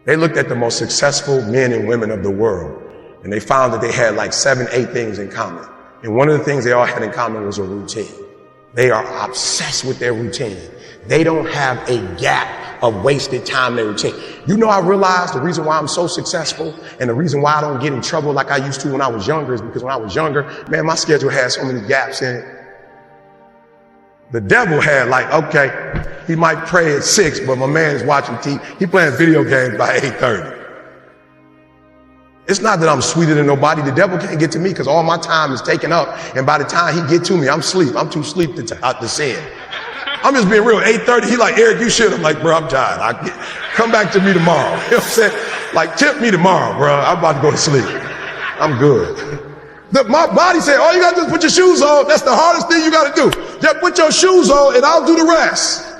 They looked at the most successful men and women of the world, and they found that they had like 7, 8 things in common. And one of the things they all had in common was a routine. They are obsessed with their routine. They don't have a gap of wasted time in their routine. You know, I realized the reason why I'm so successful and the reason why I don't get in trouble like I used to when I was younger is because when I was younger, man, my schedule had so many gaps in it. The devil had like, okay, he might pray at 6, but my man is watching TV. He playing video games by 8:30. It's not that I'm sweeter than nobody. The devil can't get to me because all my time is taken up. And by the time he get to me, I'm asleep. I'm too asleep to sin. I'm just being real. 8:30, he like, Eric, you should. I'm like, bro, I'm tired. Come back to me tomorrow. You know what I'm saying? Like, tip me tomorrow, bro. I'm about to go to sleep. I'm good. My body said, all you got to do is put your shoes on. That's the hardest thing you got to do. Just put your shoes on and I'll do the rest.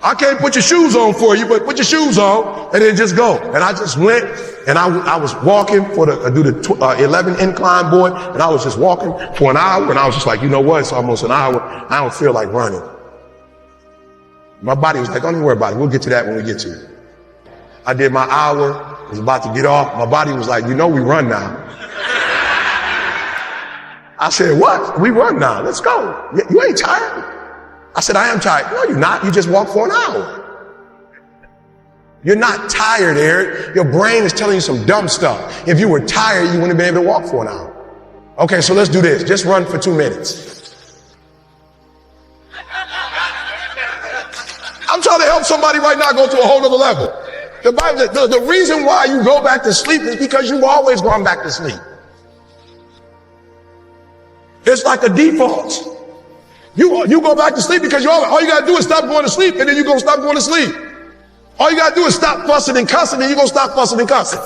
I can't put your shoes on for you, but put your shoes on and then just go. And I just went and I was walking for do the 11 incline board, and I was just walking for an hour, and I was just like, you know what? It's almost an hour. I don't feel like running. My body was like, don't even worry about it. We'll get to that when we get to it. I did my hour, was about to get off. My body was like, you know we run now. I said, what? We run now. Let's go. You ain't tired? I said, I am tired. No, you're not. You just walked for an hour. You're not tired, Eric. Your brain is telling you some dumb stuff. If you were tired, you wouldn't have been able to walk for an hour. Okay, so let's do this. Just run for 2 minutes. I'm trying to help somebody right now go to a whole other level. The reason why you go back to sleep is because you've always gone back to sleep. It's like a default. You go back to sleep because all you got to do is stop going to sleep, and then you're going to stop going to sleep. All you got to do is stop fussing and cussing, and you're going to stop fussing and cussing.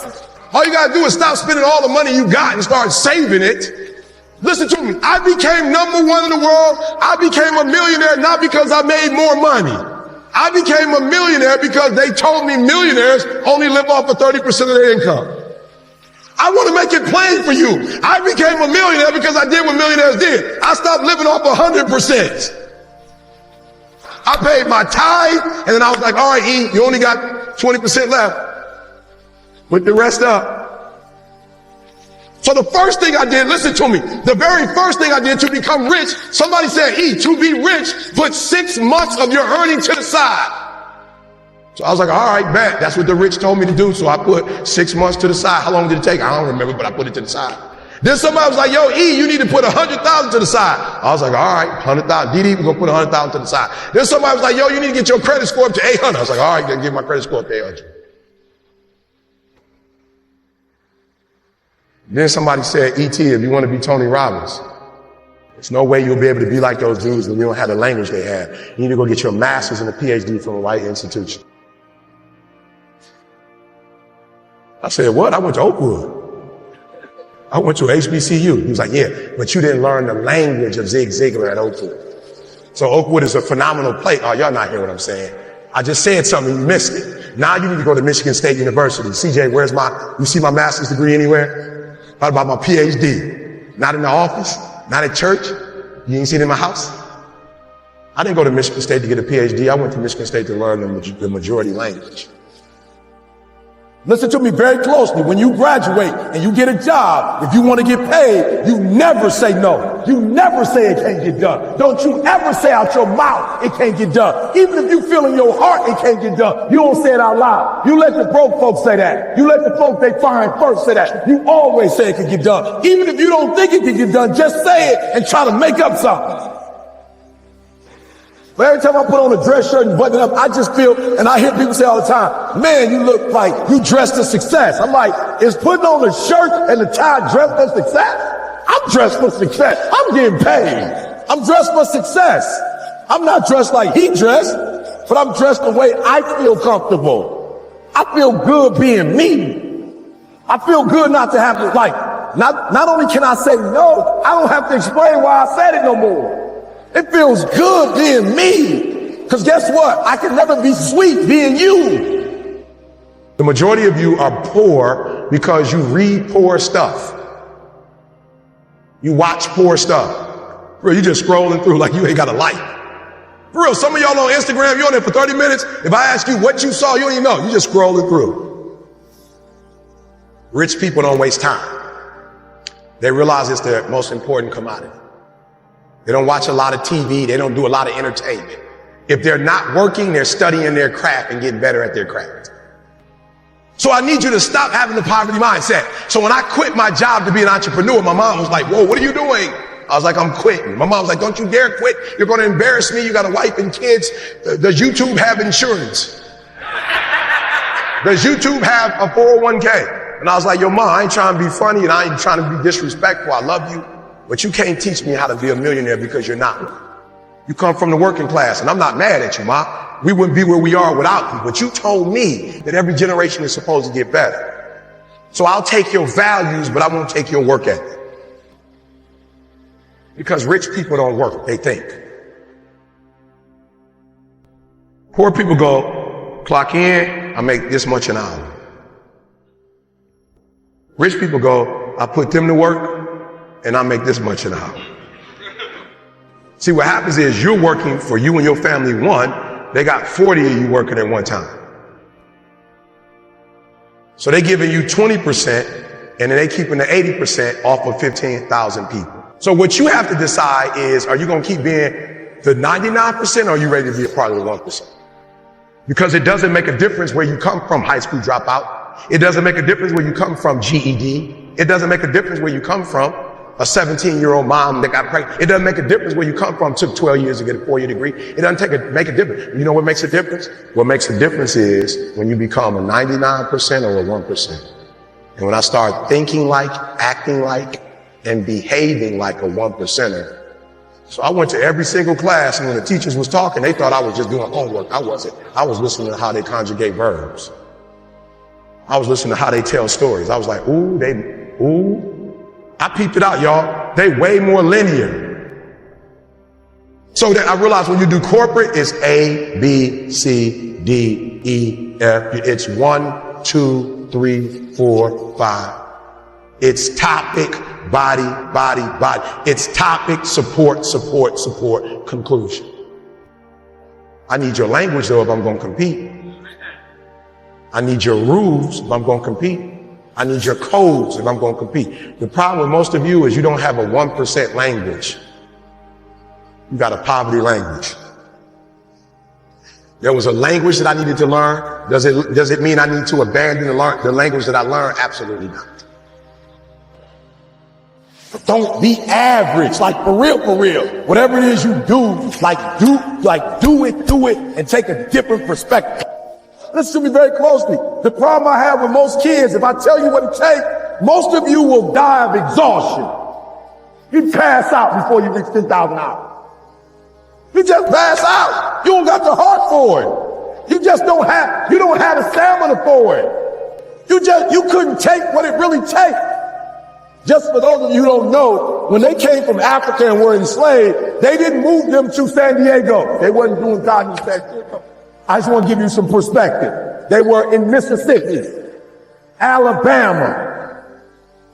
All you got to do is stop spending all the money you got and start saving it. Listen to me. I became #1 in the world. I became a millionaire not because I made more money. I became a millionaire because they told me millionaires only live off of 30% of their income. I want to make it plain for you. I became a millionaire because I did what millionaires did. I stopped living off 100%. I paid my tithe, and then I was like, all right, E, you only got 20% left. Put the rest up. So the first thing I did, listen to me, the very first thing I did to become rich, somebody said, E, to be rich, put 6 months of your earnings to the side. So I was like, all right, bet. That's what the rich told me to do. So I put 6 months to the side. How long did it take? I don't remember, but I put it to the side. Then somebody was like, yo, E, you need to put 100,000 to the side. I was like, all right, 100,000. DD, we're going to put 100,000 to the side. Then somebody was like, yo, you need to get your credit score up to 800. I was like, all right, gonna get my credit score up to 800. Then somebody said, E.T., if you want to be Tony Robbins, there's no way you'll be able to be like those dudes when you don't have the language they have. You need to go get your master's and a PhD from a white institution. I said, what? I went to Oakwood. I went to HBCU. He was like, yeah, but you didn't learn the language of Zig Ziglar at Oakwood. So Oakwood is a phenomenal place. Oh, y'all not hearing what I'm saying. I just said something, you missed it. Now you need to go to Michigan State University. CJ, you see my master's degree anywhere? How about my PhD? Not in the office, not at church. You ain't seen it in my house. I didn't go to Michigan State to get a PhD. I went to Michigan State to learn the majority language. Listen to me very closely. When you graduate and you get a job, if you want to get paid, you never say no. You never say it can't get done. Don't you ever say out your mouth it can't get done. Even if you feel in your heart it can't get done, you don't say it out loud. You let the broke folks say that. You let the folks they find first say that. You always say it can get done. Even if you don't think it can get done, just say it and try to make up something. But every time I put on a dress shirt and button it up, I just feel, and I hear people say all the time, man, you look like you dressed for success. I'm like, is putting on a shirt and a tie dressed for success? I'm dressed for success. I'm getting paid. I'm dressed for success. I'm not dressed like he dressed, but I'm dressed the way I feel comfortable. I feel good being me. I feel good not to have to, like, not only can I say no, I don't have to explain why I said it no more. It feels good being me. Because guess what? I can never be sweet being you. The majority of you are poor because you read poor stuff. You watch poor stuff. Bro, you just scrolling through like you ain't got a life. For real, some of y'all on Instagram, you're on there for 30 minutes. If I ask you what you saw, you don't even know. You just scrolling through. Rich people don't waste time. They realize it's their most important commodity. They don't watch a lot of TV. They don't do a lot of entertainment. If they're not working, they're studying their craft and getting better at their craft. So I need you to stop having the poverty mindset. So when I quit my job to be an entrepreneur, my mom was like, whoa, what are you doing? I was like, I'm quitting. My mom was like, don't you dare quit. You're going to embarrass me. You got a wife and kids. Does YouTube have insurance? Does YouTube have a 401k? And I was like, yo, mom, I ain't trying to be funny and I ain't trying to be disrespectful. I love you, but you can't teach me how to be a millionaire because you're not. You come from the working class, and I'm not mad at you, ma. We wouldn't be where we are without you, but you told me that every generation is supposed to get better. So I'll take your values, but I won't take your work ethic. Because rich people don't work, they think. Poor people go, clock in, I make this much an hour. Rich people go, I put them to work, and I make this much an hour. See, what happens is you're working for you and your family one, they got 40 of you working at one time. So they're giving you 20%, and then they keeping the 80% off of 15,000 people. So what you have to decide is, are you going to keep being the 99% or are you ready to be a part of the 1%? Because it doesn't make a difference where you come from, high school dropout. It doesn't make a difference where you come from, GED. It doesn't make a difference where you come from, a 17-year-old mom that got pregnant. It doesn't make a difference where you come from, took 12 years to get a 4-year degree. It doesn't make a difference. You know what makes a difference? What makes a difference is when you become a 99% or a 1%. And when I start thinking like, acting like, and behaving like a 1%er. So I went to every single class, and when the teachers was talking, they thought I was just doing homework. I wasn't. I was listening to how they conjugate verbs. I was listening to how they tell stories. I was like, ooh. I peeped it out, y'all. They way more linear. So that I realized when you do corporate, it's A, B, C, D, E, F. It's 1, 2, 3, 4, 5. It's topic, body. It's topic, support, conclusion. I need your language though if I'm going to compete. I need your rules if I'm going to compete. I need your codes if I'm going to compete. The problem with most of you is you don't have a 1% language. You got a poverty language. There was a language that I needed to learn. Does it mean I need to abandon the language that I learned? Absolutely not. Don't be average, like for real. Whatever it is you do, do it and take a different perspective. Listen to me very closely. The problem I have with most kids, if I tell you what it takes, most of you will die of exhaustion. You pass out before you reach 10,000 hours. You just pass out. You don't got the heart for it. You don't have the stamina for it. You couldn't take what it really takes. Just for those of you who don't know, when they came from Africa and were enslaved, they didn't move them to San Diego. They wasn't doing God in San Diego. I just want to give you some perspective. They were in Mississippi, Alabama.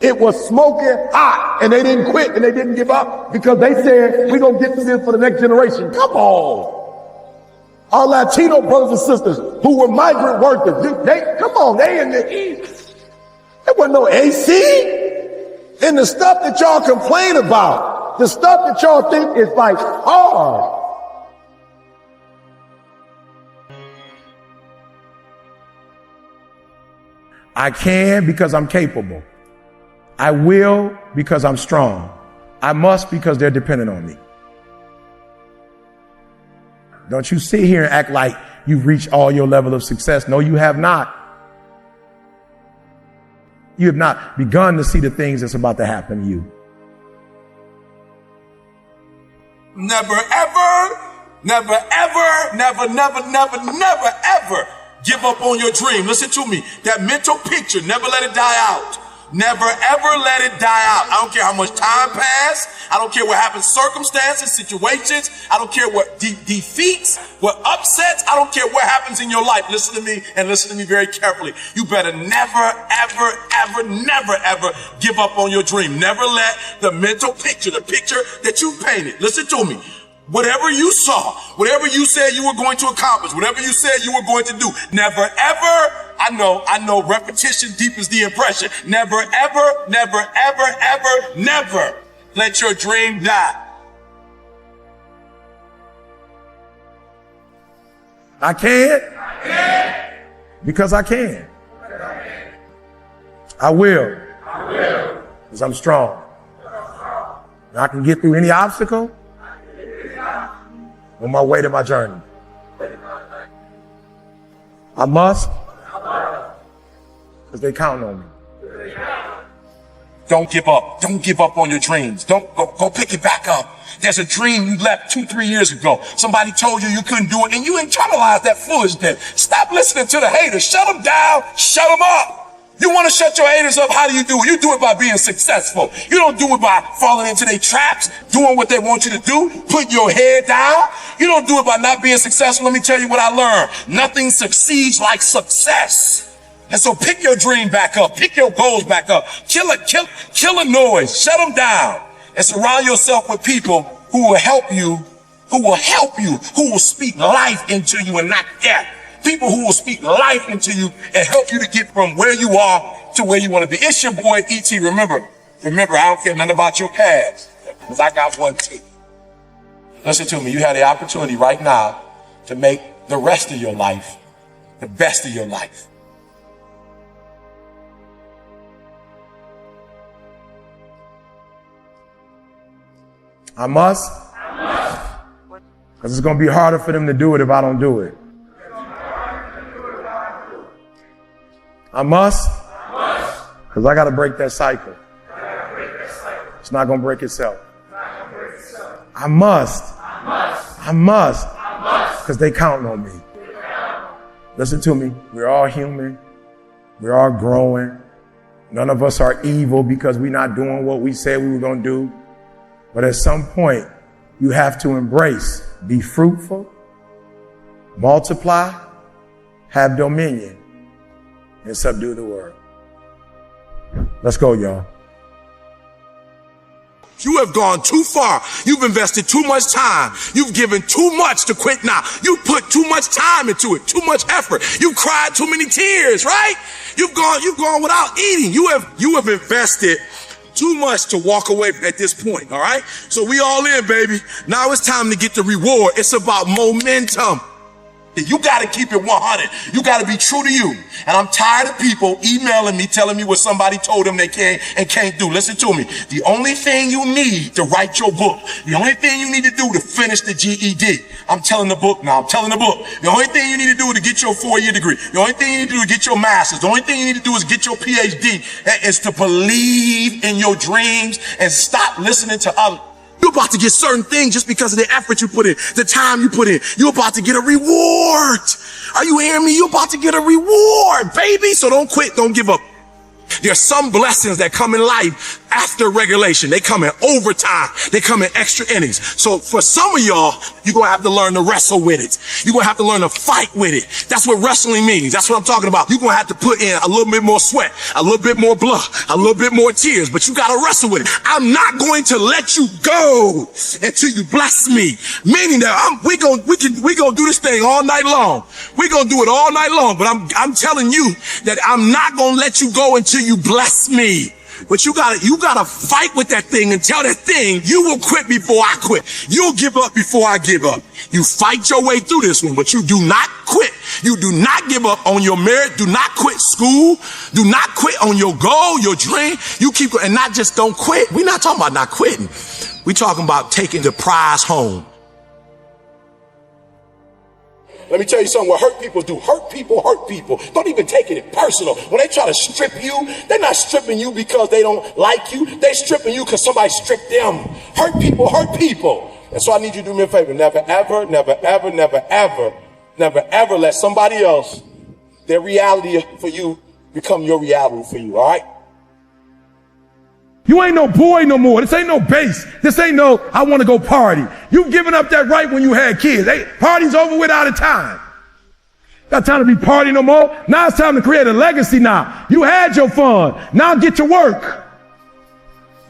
It was smoking hot, and they didn't quit and they didn't give up because they said, we're going to get this for the next generation. Come on. Our Latino brothers and sisters who were migrant workers, they in the East. There wasn't no AC. And the stuff that y'all complain about, the stuff that y'all think is like hard. I can because I'm capable. I will because I'm strong. I must because they're dependent on me. Don't you sit here and act like you've reached all your level of success. No, you have not. You have not begun to see the things that's about to happen to you. Never ever give up on your dream. Listen to me. That mental picture, never let it die out. Never ever let it die out. I don't care how much time passed. I don't care what happens, circumstances, situations. I don't care what defeats, what upsets. I don't care what happens in your life. Listen to me and listen to me very carefully. You better never give up on your dream. Never let the mental picture, the picture that you painted. Listen to me. Whatever you saw, whatever you said you were going to accomplish, whatever you said you were going to do, never ever I know, repetition deepens the impression. Never, ever, never, ever, ever, never let your dream die. I can because I can. I will because I'm strong. And I can get through any obstacle on my way to my journey. I must because they count on me. Don't give up. Don't give up on your dreams. Don't go pick it back up. There's a dream you left 2-3 years ago. Somebody told you you couldn't do it and you internalized that foolishness. Stop listening to the haters. Shut them down. Shut them up. You want to shut your haters up? How do? You do it by being successful. You don't do it by falling into their traps, doing what they want you to do, put your head down. You don't do it by not being successful. Let me tell you what I learned. Nothing succeeds like success. And so pick your dream back up. Pick your goals back up. Kill a noise. Shut them down. And surround yourself with people who will help you, who will speak life into you and not death. People who will speak life into you and help you to get from where you are to where you want to be. It's your boy, E.T. Remember, I don't care nothing about your past, because I got one too. Listen to me. You have the opportunity right now to make the rest of your life the best of your life. I must. Because it's going to be harder for them to do it if I don't do it. I must. Because I got to break that cycle. It's not going to break itself. I must. Because they counting on me. Listen to me. We're all human. We're all growing. None of us are evil because we're not doing what we said we were going to do. But at some point, you have to embrace, be fruitful, multiply, have dominion, and subdue the world. Let's go, y'all. You have gone too far. You've invested too much time. You've given too much to quit now. You put too much time into it, too much effort. You cried too many tears, right? You've gone without eating. You have invested too much to walk away at this point, all right? So we all in, baby. Now it's time to get the reward. It's about momentum. You got to keep it 100. You got to be true to you. And I'm tired of people emailing me, telling me what somebody told them they can and can't do. Listen to me. The only thing you need to write your book, the only thing you need to do to finish the GED, I'm telling the book now, I'm telling the book. The only thing you need to do to get your 4-year degree, the only thing you need to do to get your master's, the only thing you need to do is get your PhD, is to believe in your dreams and stop listening to others. You're about to get certain things just because of the effort you put in, the time you put in. You're about to get a reward. Are you hearing me? You're about to get a reward, baby. So don't quit. Don't give up. There's some blessings that come in life after regulation. They come in overtime. They come in extra innings. So for some of y'all, you're going to have to learn to wrestle with it. You're going to have to learn to fight with it. That's what wrestling means. That's what I'm talking about. You're going to have to put in a little bit more sweat, a little bit more blood, a little bit more tears, but you got to wrestle with it. I'm not going to let you go until you bless me. Meaning that we gonna do this thing all night long. We're going to do it all night long, but I'm telling you that I'm not going to let you go until you bless me. But you gotta fight with that thing and tell that thing, you will quit before I quit. You'll give up before I give up. You fight your way through this one, but you do not quit. You do not give up on your merit. Do not quit school. Do not quit on your goal, your dream. You keep, and not just don't quit. We're not talking about not quitting. We're talking about taking the prize home. Let me tell you something, what hurt people do. Hurt people hurt people. Don't even take it personal. When they try to strip you, they're not stripping you because they don't like you. They're stripping you because somebody stripped them. Hurt people hurt people. And so I need you to do me a favor. Never, ever, never, ever, never, ever, never, ever let somebody else, their reality for you, become your reality for you, all right? You ain't no boy no more. This ain't no base. This ain't no, I want to go party. You've given up that right when you had kids. Hey, party's over with out of time. Got time to be partying no more. Now it's time to create a legacy now. You had your fun. Now get to work.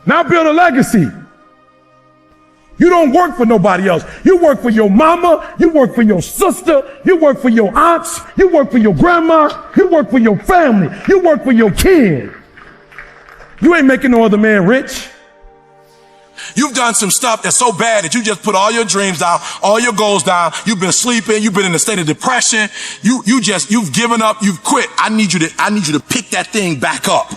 Now build a legacy. You don't work for nobody else. You work for your mama. You work for your sister. You work for your aunts. You work for your grandma. You work for your family. You work for your kid. You ain't making no other man rich. You've done some stuff that's so bad that you just put all your dreams down, all your goals down. You've been sleeping. You've been in a state of depression. You've given up. You've quit. I need you to pick that thing back up.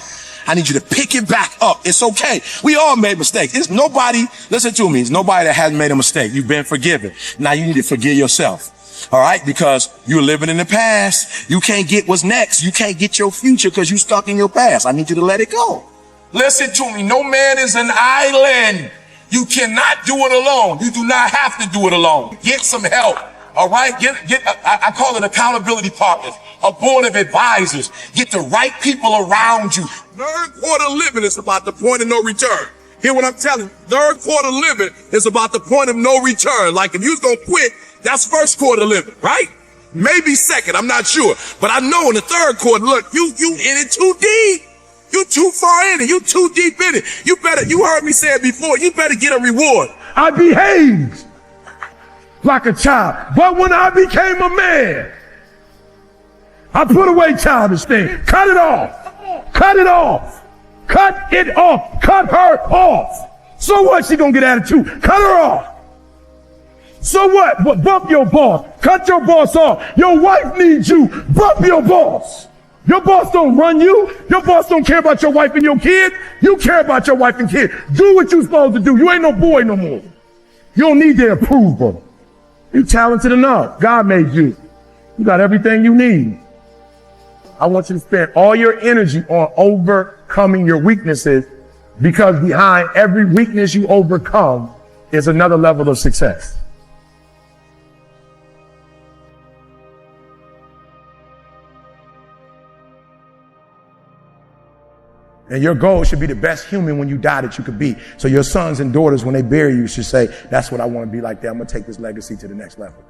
I need you to pick it back up. It's okay. We all made mistakes. It's nobody, listen to me, it's nobody that hasn't made a mistake. You've been forgiven. Now you need to forgive yourself. All right? Because you're living in the past. You can't get what's next. You can't get your future because you're stuck in your past. I need you to let it go. Listen to me. No man is an island. You cannot do it alone. You do not have to do it alone. Get some help. All right? I call it accountability partners, a board of advisors. Get the right people around you. Third quarter living is about the point of no return. Hear what I'm telling you? Third quarter living is about the point of no return. Like if you was gonna quit, that's first quarter living, right? Maybe second, I'm not sure. But I know in the third quarter, look, you in it too deep. You too far in it. You too deep in it. You heard me say it before, you better get a reward. I behaved like a child. But when I became a man, I put away childish things. Cut it off. Cut it off. Cut it off. Cut her off. So what? She gonna get attitude. Cut her off. So what? Bump your boss. Cut your boss off. Your wife needs you. Bump your boss. Your boss don't run you. Your boss don't care about your wife and your kid. You care about your wife and kid. Do what you're supposed to do. You ain't no boy no more. You don't need their approval. You're talented enough. God made you. You got everything you need. I want you to spend all your energy on overcoming your weaknesses, because behind every weakness you overcome is another level of success. And your goal should be the best human when you die that you could be. So your sons and daughters, when they bury you, should say, that's what I want to be like that. I'm going to take this legacy to the next level.